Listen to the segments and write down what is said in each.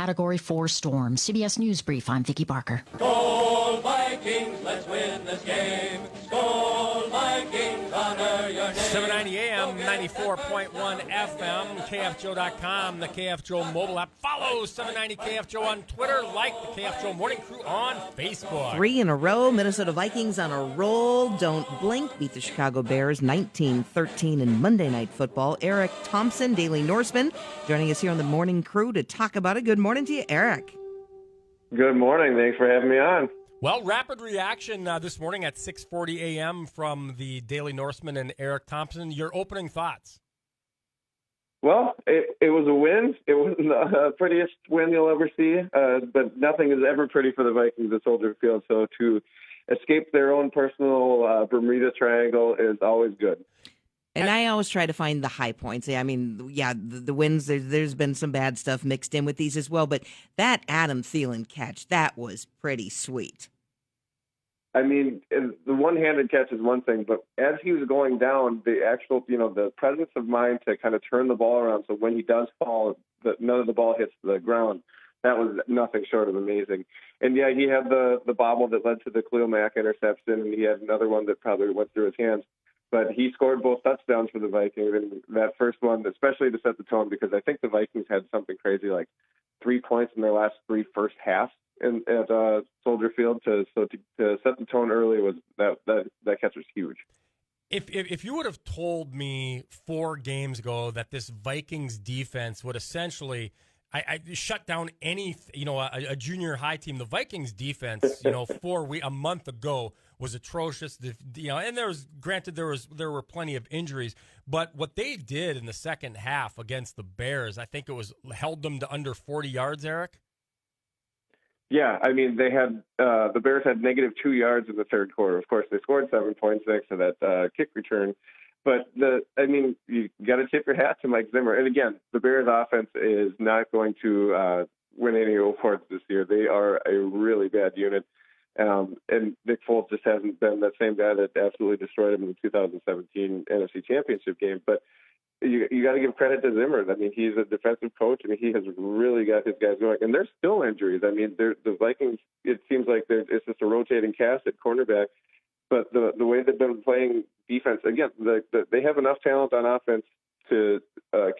Category 4 storm. CBS News Brief, I'm Vicki Barker. Skol Vikings, let's win this game. Skol Vikings, honor your name. 790 AM, 94.1 FM, KFGO.com, the KFGO mobile app. Follow 790 KFGO on Twitter. Like the KFGO Morning Crew on Facebook. 3 in a row. Minnesota Vikings on a roll. Don't blink. Beat the Chicago Bears 19-13 in Monday Night Football. Eric Thompson, Daily Norseman, joining us here on the Morning Crew to talk about it. Good morning to you, Eric. Good morning. Thanks for having me on. Well, rapid reaction this morning at 6:40 a.m. from the Daily Norseman and Eric Thompson. Your opening thoughts? Well, it was a win. It wasn't the prettiest win you'll ever see, but nothing is ever pretty for the Vikings at Soldier Field. So to escape their own personal Bermuda Triangle is always good. And I always try to find the high points. I mean, yeah, the wins, there's been some bad stuff mixed in with these as well, but that Adam Thielen catch, that was pretty sweet. I mean, the one-handed catch is one thing, but as he was going down, the actual, the presence of mind to kind of turn the ball around so when he does fall, that none of the ball hits the ground, that was nothing short of amazing. And, yeah, he had the bobble that led to the Khalil Mack interception, and he had another one that probably went through his hands. But he scored both touchdowns for the Vikings, and that first one, especially to set the tone, because I think the Vikings had something crazy like 3 points in their last 3 first halves at Soldier Field. To set the tone early was that catch was huge. If you would have told me 4 games ago that this Vikings defense would essentially I shut down any a junior high team, the Vikings defense a month ago was atrocious. And there were plenty of injuries, but what they did in the second half against the Bears, I think it was held them to under 40 yards, Eric. Yeah, I mean, they had the Bears had -2 yards in the third quarter. Of course, they scored 7 points thanks to that kick return. But you got to tip your hat to Mike Zimmer. And again, the Bears' offense is not going to win any awards this year. They are a really bad unit. And Nick Foles just hasn't been that same guy that absolutely destroyed him in the 2017 NFC Championship game. But you got to give credit to Zimmer. I mean, he's a defensive coach, and he has really got his guys going. And there's still injuries. I mean, the Vikings, it seems like it's just a rotating cast at cornerback. But the way they've been playing defense, again, they have enough talent on offense to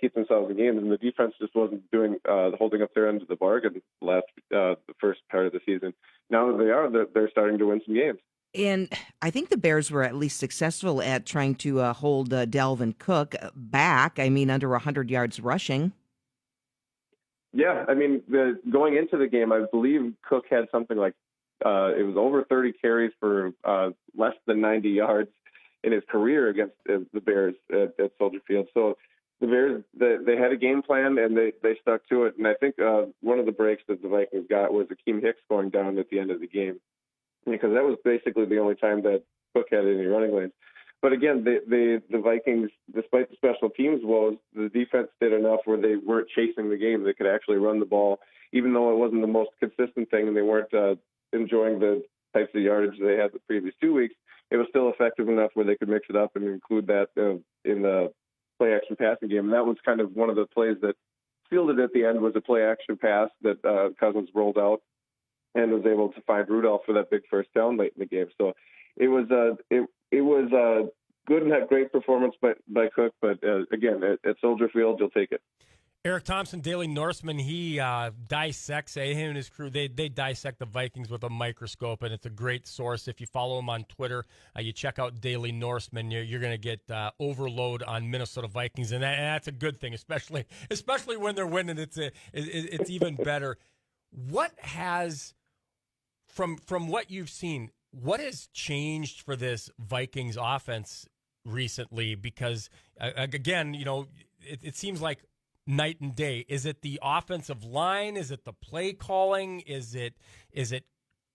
keep themselves in games, and the defense just wasn't doing holding up their end of the bargain the first part of the season. Now that they're starting to win some games. And I think the Bears were at least successful at trying to hold Dalvin Cook back. I mean, under 100 yards rushing. Yeah, I mean, going into the game, I believe Cook had something like it was over 30 carries for less than 90 yards in his career against the Bears at Soldier Field. So the Bears, they had a game plan, and they stuck to it. And I think one of the breaks that the Vikings got was Akeem Hicks going down at the end of the game, because that was basically the only time that Cook had any running lanes. But again, the Vikings, despite the special teams woes, the defense did enough where they weren't chasing the game. They could actually run the ball, even though it wasn't the most consistent thing, and they weren't enjoying the types of yardage they had the previous 2 weeks. It was still effective enough where they could mix it up and include that in the play-action passing game. And that was kind of one of the plays that fielded at the end was a play-action pass that Cousins rolled out and was able to find Rudolph for that big first down late in the game. So it was a good and a great performance by Cook. But again, at Soldier Field, you'll take it. Eric Thompson, Daily Norseman, he dissects, him and his crew, they dissect the Vikings with a microscope, and it's a great source. If you follow him on Twitter, you check out Daily Norseman, you're going to get overload on Minnesota Vikings, and that's a good thing, especially when they're winning. It's even better. What has, from what you've seen, what has changed for this Vikings offense recently? Because, again, it seems like night and day. Is it the offensive line? Is it the play calling? Is it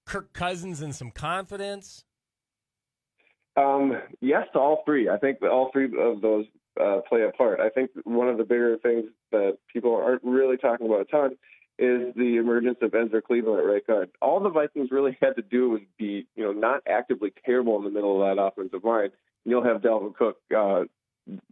Kirk Cousins and some confidence? Yes to all three. I think that all three of those play a part. I think one of the bigger things that people aren't really talking about a ton is the emergence of Ezra Cleveland at right guard. All the Vikings really had to do was be, not actively terrible in the middle of that offensive line. You'll have Dalvin Cook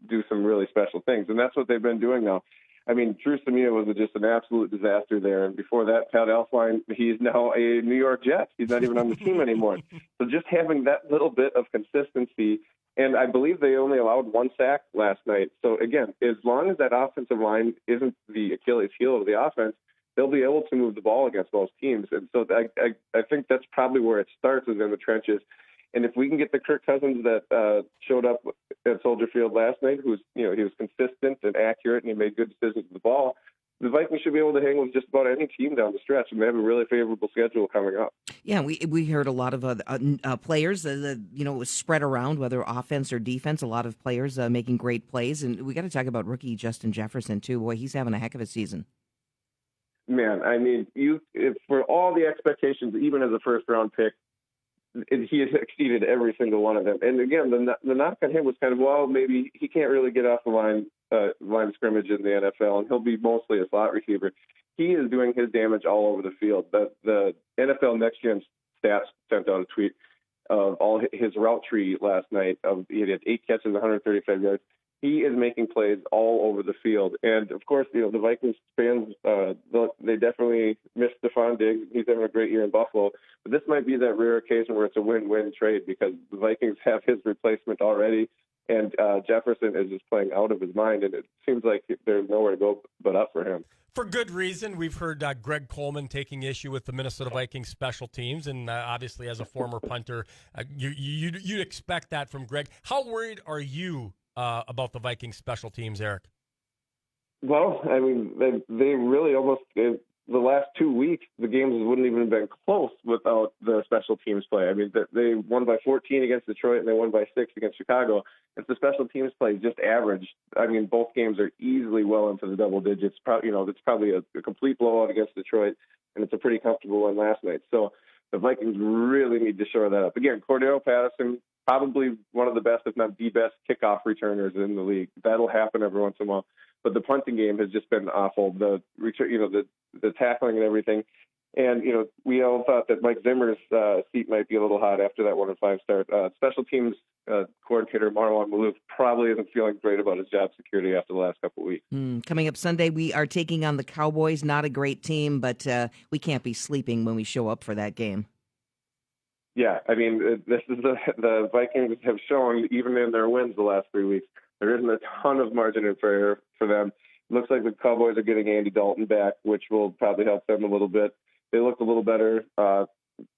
do some really special things, and that's what they've been doing now. I mean, Drew Samia was just an absolute disaster there. And before that, Pat Elflein, he's now a New York Jet. He's not even on the team anymore. So just having that little bit of consistency, and I believe they only allowed 1 sack last night. So again, as long as that offensive line isn't the Achilles heel of the offense, they'll be able to move the ball against most teams. And so I think that's probably where it starts, is in the trenches. And if we can get the Kirk Cousins that showed up at Soldier Field last night, he was consistent and accurate, and he made good decisions with the ball, the Vikings should be able to hang with just about any team down the stretch, and they have a really favorable schedule coming up. Yeah, we heard a lot of players, was spread around, whether offense or defense, a lot of players making great plays. And we got to talk about rookie Justin Jefferson, too. Boy, he's having a heck of a season. Man, I mean, for all the expectations, even as a first-round pick, he has exceeded every single one of them. And again, the knock on him was kind of, well, maybe he can't really get off the line of scrimmage in the NFL, and he'll be mostly a slot receiver. He is doing his damage all over the field. The NFL Next Gen Stats sent out a tweet of all his route tree last night. He had 8 catches, 135 yards. He is making plays all over the field. And, of course, the Vikings fans, they definitely miss Stephon Diggs. He's having a great year in Buffalo. But this might be that rare occasion where it's a win-win trade, because the Vikings have his replacement already, and Jefferson is just playing out of his mind, and it seems like there's nowhere to go but up for him. For good reason. We've heard Greg Coleman taking issue with the Minnesota Vikings special teams, and obviously as a former punter, you'd expect that from Greg. How worried are you about the Vikings special teams, Eric? Well, I mean, they really almost, the last 2 weeks, the games wouldn't even have been close without the special teams play. I mean, they won by 14 against Detroit, and they won by 6 against Chicago. If the special teams play just average, I mean, both games are easily well into the double digits. It's probably a complete blowout against Detroit, and it's a pretty comfortable one last night. So the Vikings really need to shore that up. Again, Cordero Patterson, probably one of the best, if not the best, kickoff returners in the league. That'll happen every once in a while. But the punting game has just been awful. The tackling and everything. And, we all thought that Mike Zimmer's seat might be a little hot after that 1-5 start. Special teams coordinator Marwan Malouf probably isn't feeling great about his job security after the last couple of weeks. Coming up Sunday, we are taking on the Cowboys. Not a great team, but we can't be sleeping when we show up for that game. Yeah, I mean, this is the Vikings have shown, even in their wins the last 3 weeks, there isn't a ton of margin of error for them. It looks like the Cowboys are getting Andy Dalton back, which will probably help them a little bit. They looked a little better the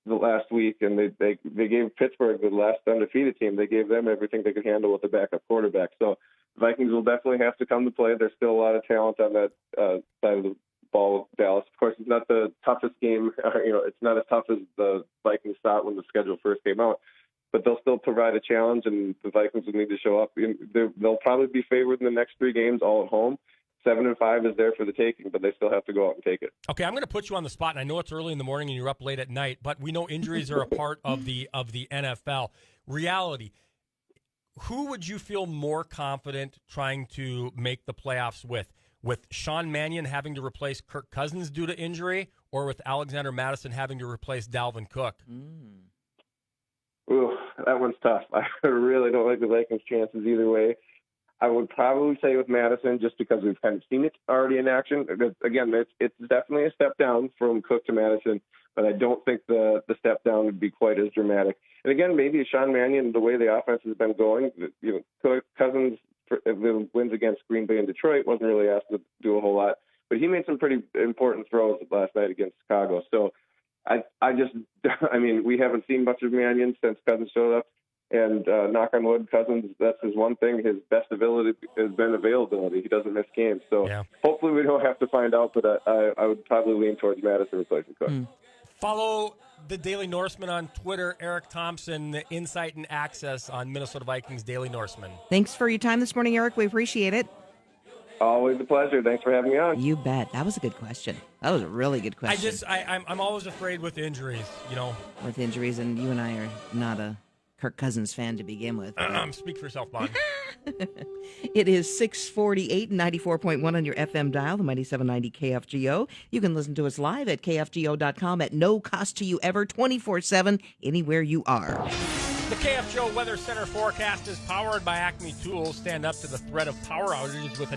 last week, and they gave Pittsburgh, the last undefeated team, they gave them everything they could handle with the backup quarterback. So Vikings will definitely have to come to play. There's still a lot of talent on that side of the ball with Dallas. Of course, it's not the toughest game. It's not as tough as the Vikings thought when the schedule first came out. But they'll still provide a challenge, and the Vikings will need to show up. They'll probably be favored in the next 3 games, all at home. 7-5 is there for the taking, but they still have to go out and take it. Okay, I'm going to put you on the spot, and I know it's early in the morning and you're up late at night, but we know injuries are a part of the NFL. Reality, who would you feel more confident trying to make the playoffs with Sean Mannion having to replace Kirk Cousins due to injury, or with Alexander Mattison having to replace Dalvin Cook? Ooh, that one's tough. I really don't like the Vikings' chances either way. I would probably say with Madison, just because we've kind of seen it already in action. Again, it's definitely a step down from Cook to Madison, but I don't think the step down would be quite as dramatic. And again, maybe Sean Mannion, the way the offense has been going, Cousins, the wins against Green Bay and Detroit, wasn't really asked to do a whole lot, but he made some pretty important throws last night against Chicago. So I mean, we haven't seen much of Mannion since Cousins showed up. And knock on wood, Cousins, that's his one thing. His best ability has been availability. He doesn't miss games. So Hopefully we don't have to find out, but I would probably lean towards Madison replacing Cook. Follow the Daily Norseman on Twitter, Eric Thompson, the insight and access on Minnesota Vikings Daily Norseman. Thanks for your time this morning, Eric. We appreciate it. Always a pleasure. Thanks for having me on. You bet. That was a good question. That was a really good question. I'm always afraid with injuries, With injuries, and you and I are not a Kirk Cousins fan to begin with. Speak for yourself, Bond. It is 648, 94.1 on your FM dial, the Mighty 790 KFGO. You can listen to us live at KFGO.com at no cost to you ever, 24/7, anywhere you are. The KFGO Weather Center forecast is powered by Acme Tools. Stand up to the threat of power outages with a